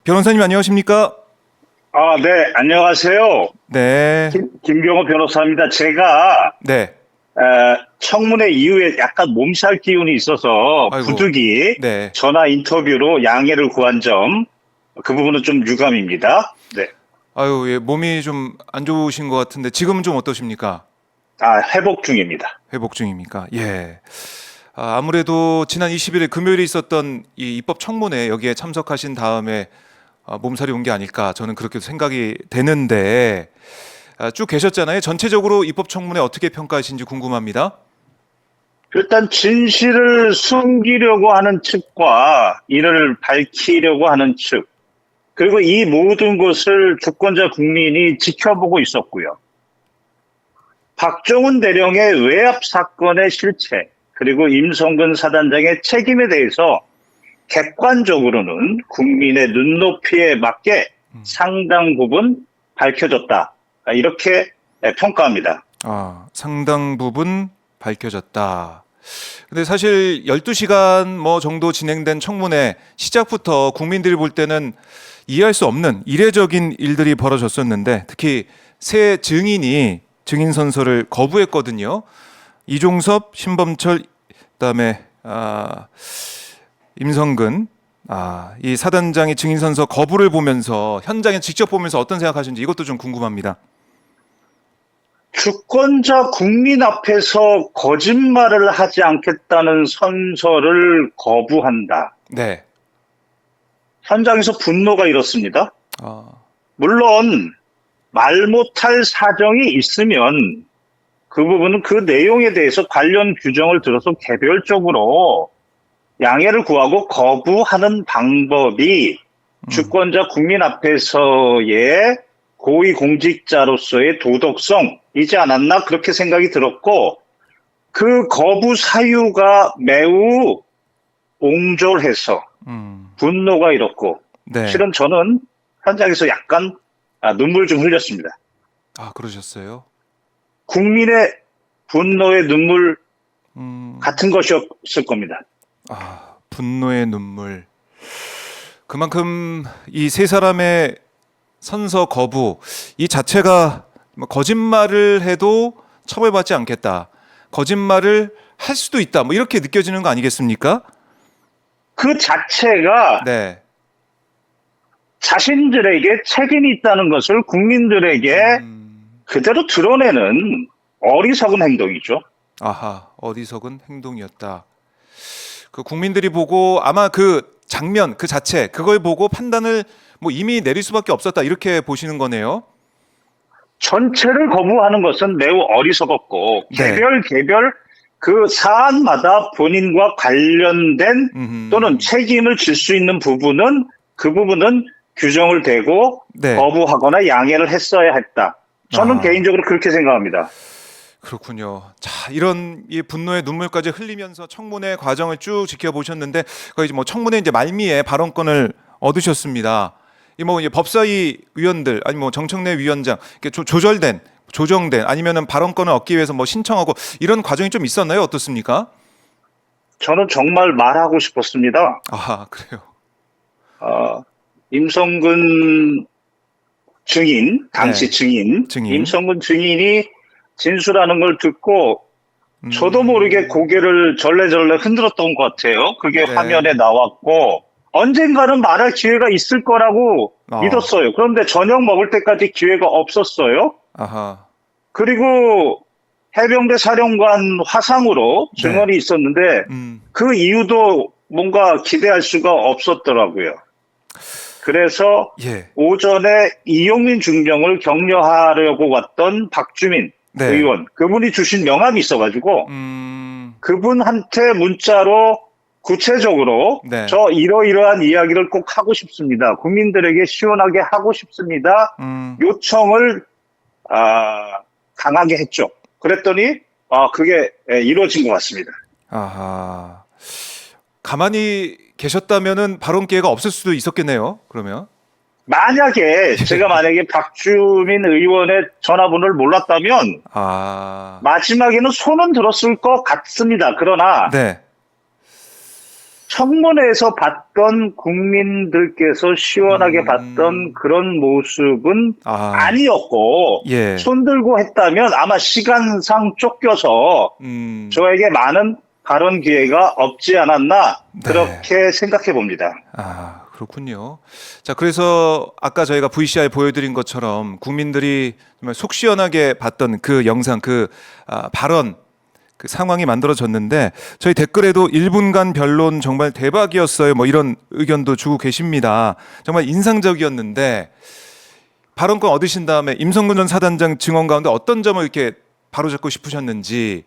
변호사님 안녕하십니까? 네, 안녕하세요. 네. 김경호 변호사입니다. 제가 네. 청문회 이후에 약간 몸살 기운이 있어서 아이고. 부득이 네. 전화 인터뷰로 양해를 구한 점, 그 부분은 좀 유감입니다. 네. 아유, 예, 몸이 좀 안 좋으신 것 같은데 지금은 좀 어떠십니까? 회복 중입니다. 회복 중입니까? 예. 아무래도 지난 20일에 금요일에 있었던 이 입법 청문회 여기에 참석하신 다음에 몸살이 온 게 아닐까 저는 그렇게 생각이 되는데 쭉 계셨잖아요. 전체적으로 입법 청문회 어떻게 평가하신지 궁금합니다. 일단 진실을 숨기려고 하는 측과 이를 밝히려고 하는 측, 그리고 이 모든 것을 주권자 국민이 지켜보고 있었고요. 박정훈 대령의 외압 사건의 실체, 그리고 임성근 사단장의 책임에 대해서 객관적으로는 국민의 눈높이에 맞게 상당 부분 밝혀졌다. 이렇게 평가합니다. 상당 부분 밝혀졌다. 근데 사실 12시간 뭐 정도 진행된 청문회 시작부터 국민들이 볼 때는 이해할 수 없는 이례적인 일들이 벌어졌었는데 특히 새 증인이 증인 선서를 거부했거든요. 이종섭, 신범철, 그다음에 임성근 이 사단장의 증인 선서 거부를 보면서 현장에 직접 보면서 어떤 생각하시는지 이것도 좀 궁금합니다. 주권자 국민 앞에서 거짓말을 하지 않겠다는 선서를 거부한다. 네. 현장에서 분노가 일었습니다. 아, 물론 말 못할 사정이 있으면 그 부분은 그 내용에 대해서 관련 규정을 들어서 개별적으로 양해를 구하고 거부하는 방법이 주권자 국민 앞에서의 고위공직자로서의 도덕성이지 않았나 그렇게 생각이 들었고, 그 거부 사유가 매우 옹졸해서 분노가 일었고, 네. 실은 저는 현장에서 약간 눈물 좀 흘렸습니다. 그러셨어요? 국민의 분노의 눈물 같은 것이었을 겁니다. 분노의 눈물. 그만큼 이 세 사람의 선서 거부 이 자체가 거짓말을 해도 처벌받지 않겠다. 거짓말을 할 수도 있다. 뭐 이렇게 느껴지는 거 아니겠습니까? 그 자체가 네. 자신들에게 책임이 있다는 것을 국민들에게 그대로 드러내는 어리석은 행동이죠. 어리석은 행동이었다. 그 국민들이 보고 아마 그 장면 그 자체 그걸 보고 판단을 뭐 이미 내릴 수밖에 없었다 이렇게 보시는 거네요. 전체를 거부하는 것은 매우 어리석었고, 네. 개별 그 사안마다 본인과 관련된 또는 책임을 질 수 있는 부분은 그 부분은 규정을 대고 네. 거부하거나 양해를 했어야 했다. 저는 개인적으로 그렇게 생각합니다. 그렇군요. 자, 이런 이 분노의 눈물까지 흘리면서 청문회 과정을 쭉 지켜보셨는데 거의 뭐 청문회 이제 말미에 발언권을 얻으셨습니다. 이 뭐 법사위 위원들 아니 뭐 정청래 위원장 이렇게 조정된 아니면은 발언권을 얻기 위해서 뭐 신청하고 이런 과정이 좀 있었나요? 어떻습니까? 저는 정말 말하고 싶었습니다. 그래요. 임성근 증인, 당시 증인, 임성근 증인이 진술하는 걸 듣고 저도 모르게 고개를 절레절레 흔들었던 것 같아요. 그게 네. 화면에 나왔고 언젠가는 말할 기회가 있을 거라고 믿었어요. 그런데 저녁 먹을 때까지 기회가 없었어요. 그리고 해병대 사령관 화상으로 증언이 있었는데 그 이유도 뭔가 기대할 수가 없었더라고요. 그래서 오전에 이용민 중령을 격려하려고 왔던 박주민 의원, 그분이 주신 명함이 있어가지고 그분한테 문자로 구체적으로 저 이러이러한 이야기를 꼭 하고 싶습니다. 국민들에게 시원하게 하고 싶습니다. 요청을 강하게 했죠. 그랬더니 그게 이루어진 것 같습니다. 가만히 계셨다면은 발언 기회가 없을 수도 있었겠네요. 그러면 만약에 제가 박주민 의원의 전화번호를 몰랐다면 마지막에는 손은 들었을 것 같습니다. 그러나 청문회에서 봤던 국민들께서 시원하게 봤던 그런 모습은 아니었고 예. 손들고 했다면 아마 시간상 쫓겨서 저에게 많은 발언 기회가 없지 않았나 그렇게 생각해 봅니다. 그렇군요. 자, 그래서 아까 저희가 VCR에 보여드린 것처럼 국민들이 정말 속 시원하게 봤던 그 영상, 발언, 그 상황이 만들어졌는데 저희 댓글에도 1분간 변론 정말 대박이었어요. 뭐 이런 의견도 주고 계십니다. 정말 인상적이었는데 발언권 얻으신 다음에 임성근 전 사단장 증언 가운데 어떤 점을 이렇게 바로잡고 싶으셨는지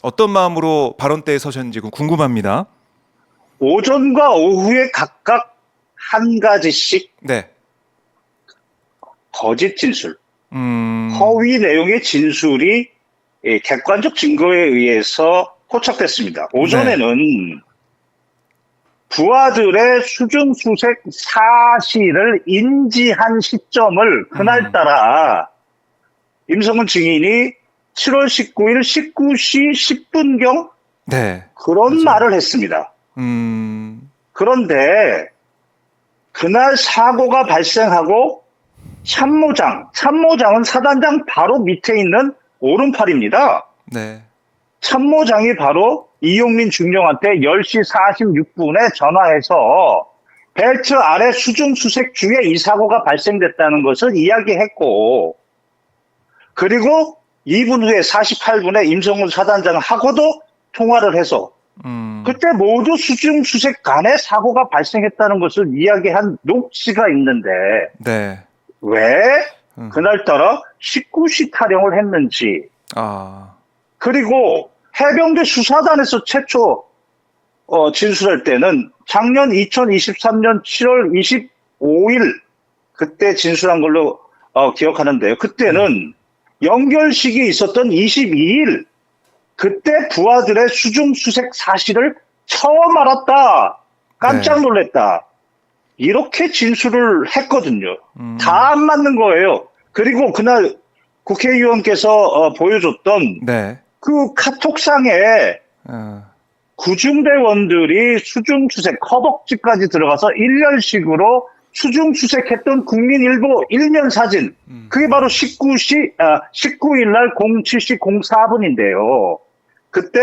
어떤 마음으로 발언대에 서셨는지 궁금합니다. 오전과 오후에 각각 한 가지씩 네. 거짓 진술, 허위 내용의 진술이 객관적 증거에 의해서 포착됐습니다. 오전에는 부하들의 수중수색 사실을 인지한 시점을 그날따라 임성근 증인이 7월 19일 19시 10분경 네. 그런 말을 했습니다. 그런데 그날 사고가 발생하고 참모장은 사단장 바로 밑에 있는 오른팔입니다. 네. 참모장이 바로 이용민 중령한테 10시 46분에 전화해서 벨트 아래 수중수색 중에 이 사고가 발생됐다는 것을 이야기했고, 그리고 2분 후에 48분에 임성근 사단장하고도 통화를 해서 그때 모두 수중수색 간에 사고가 발생했다는 것을 이야기한 녹취가 있는데 네. 왜 그날따라 19시 타령을 했는지, 그리고 해병대 수사단에서 최초 진술할 때는 작년 2023년 7월 25일 그때 진술한 걸로 기억하는데요. 그때는 연결식이 있었던 22일 그때 부하들의 수중수색 사실을 처음 알았다. 깜짝 놀랐다. 이렇게 진술을 했거든요. 다 안 맞는 거예요. 그리고 그날 국회의원께서 보여줬던 그 카톡상에 구중대원들이 수중수색, 허벅지까지 들어가서 일렬식으로 수중수색했던 국민일보 일면 사진. 그게 바로 19일 날 07시 04분인데요. 그때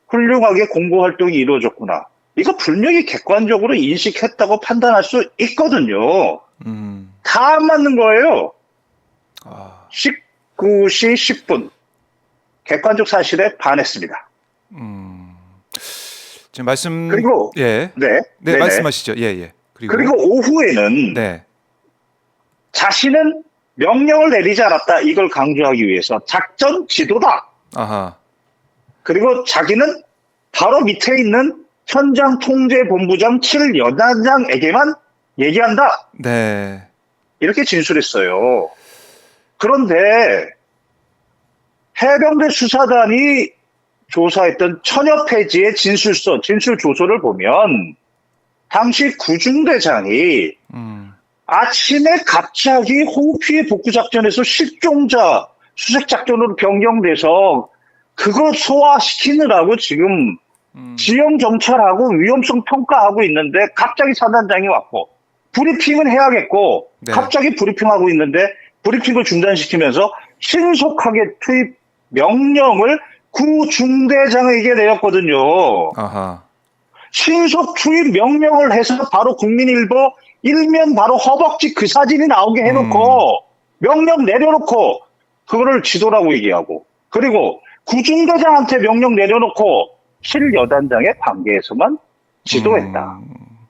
훌륭하게 공보활동이 이루어졌구나. 이거 분명히 객관적으로 인식했다고 판단할 수 있거든요. 다 안 맞는 거예요. 19시 10분. 객관적 사실에 반했습니다. 지금 말씀 그리고 네, 말씀하시죠. 예. 그리고 오후에는 자신은 명령을 내리지 않았다. 이걸 강조하기 위해서 작전 지도다. 그리고 자기는 바로 밑에 있는 현장 통제본부장 7여단장에게만 얘기한다. 이렇게 진술했어요. 그런데 해병대 수사단이 조사했던 천여 페이지의 진술서, 진술 조서를 보면 당시 구중대장이 아침에 갑자기 홍피해 복구작전에서 실종자 수색작전으로 변경돼서 그거 소화시키느라고 지금 지형정찰하고 위험성 평가하고 있는데 갑자기 사단장이 왔고 브리핑은 해야겠고 갑자기 브리핑하고 있는데 브리핑을 중단시키면서 신속하게 투입 명령을 구중대장에게 내렸거든요. 신속 투입 명령을 해서 바로 국민일보 일면 바로 허벅지 그 사진이 나오게 해놓고 명령 내려놓고 그거를 지도라고 얘기하고, 그리고 구중대장한테 명령 내려놓고 7여단장의 관계에서만 지도했다.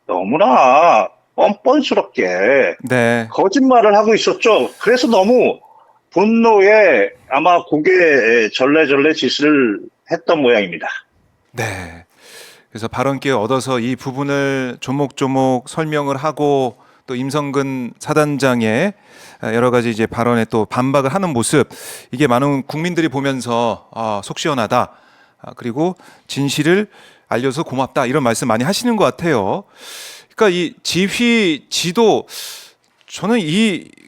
너무나 뻔뻔스럽게 거짓말을 하고 있었죠. 그래서 너무 분노에 아마 고개 절레절레 짓을 했던 모양입니다. 네. 그래서 발언 기회 얻어서 이 부분을 조목조목 설명을 하고 또 임성근 사단장의 여러 가지 이제 발언에 또 반박을 하는 모습, 이게 많은 국민들이 보면서 속 시원하다. 그리고 진실을 알려서 고맙다. 이런 말씀 많이 하시는 것 같아요. 그러니까 이 지휘, 지도, 저는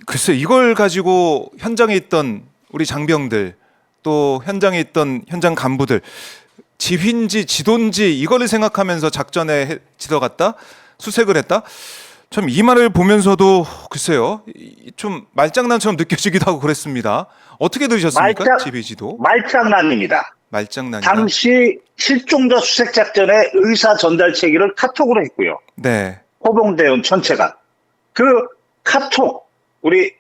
글쎄 이걸 가지고 현장에 있던 우리 장병들 또 현장에 있던 현장 간부들 지휘인지 지도인지 이거를 생각하면서 작전에 들어갔다, 수색을 했다. 참 이 말을 보면서도 글쎄요, 좀 말장난처럼 느껴지기도 하고 그랬습니다. 어떻게 들으셨습니까? 지휘 지도? 말장난입니다. 말장난이다. 당시 실종자 수색 작전의 의사 전달 체계를 카톡으로 했고요. 네. 호봉대원 전체가. 그 카톡, 우리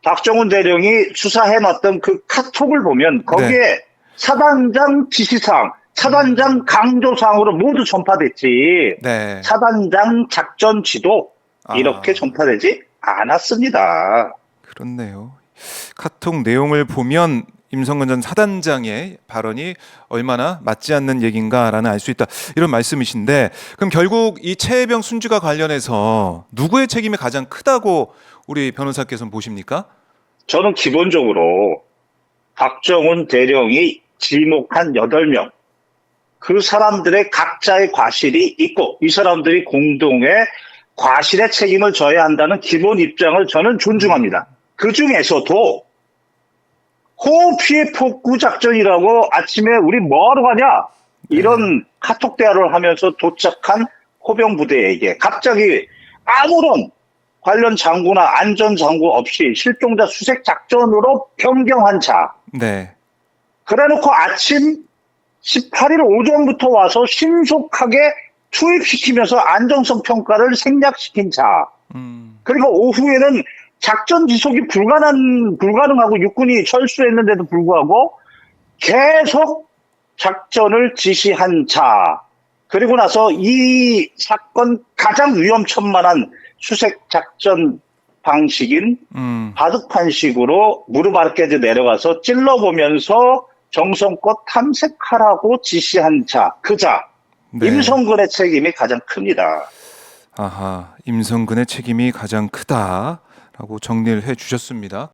박정훈 대령이 수사해놨던 그 카톡을 보면 거기에 사단장 지시사항, 사단장 강조사항으로 모두 전파됐지. 네. 사단장 작전 지도 이렇게 전파되지 않았습니다. 그렇네요. 카톡 내용을 보면 임성근 전 사단장의 발언이 얼마나 맞지 않는 얘기인가라는 알 수 있다. 이런 말씀이신데, 그럼 결국 이 최혜병 순직과 관련해서 누구의 책임이 가장 크다고 우리 변호사께서는 보십니까? 저는 기본적으로 박정훈 대령이 지목한 8명, 그 사람들의 각자의 과실이 있고 이 사람들이 공동의 과실의 책임을 져야 한다는 기본 입장을 저는 존중합니다. 그 중에서도 호피의 폭구 작전이라고 아침에 우리 뭐하러 가냐 이런 카톡 대화를 하면서 도착한 호병 부대에게 갑자기 아무런 관련 장구나 안전 장구 없이 실종자 수색 작전으로 변경한 자. 네. 그래놓고 아침 18일 오전부터 와서 신속하게 투입시키면서 안정성 평가를 생략시킨 자. 그리고 오후에는 작전 지속이 불가능하고 육군이 철수했는데도 불구하고 계속 작전을 지시한 자. 그리고 나서 이 사건 가장 위험천만한 수색 작전 방식인 바둑판식으로 무릎 아래까지 내려가서 찔러보면서 정성껏 탐색하라고 지시한 자, 그 자. 네. 임성근의 책임이 가장 큽니다. 아하, 임성근의 책임이 가장 크다라고 정리를 해 주셨습니다.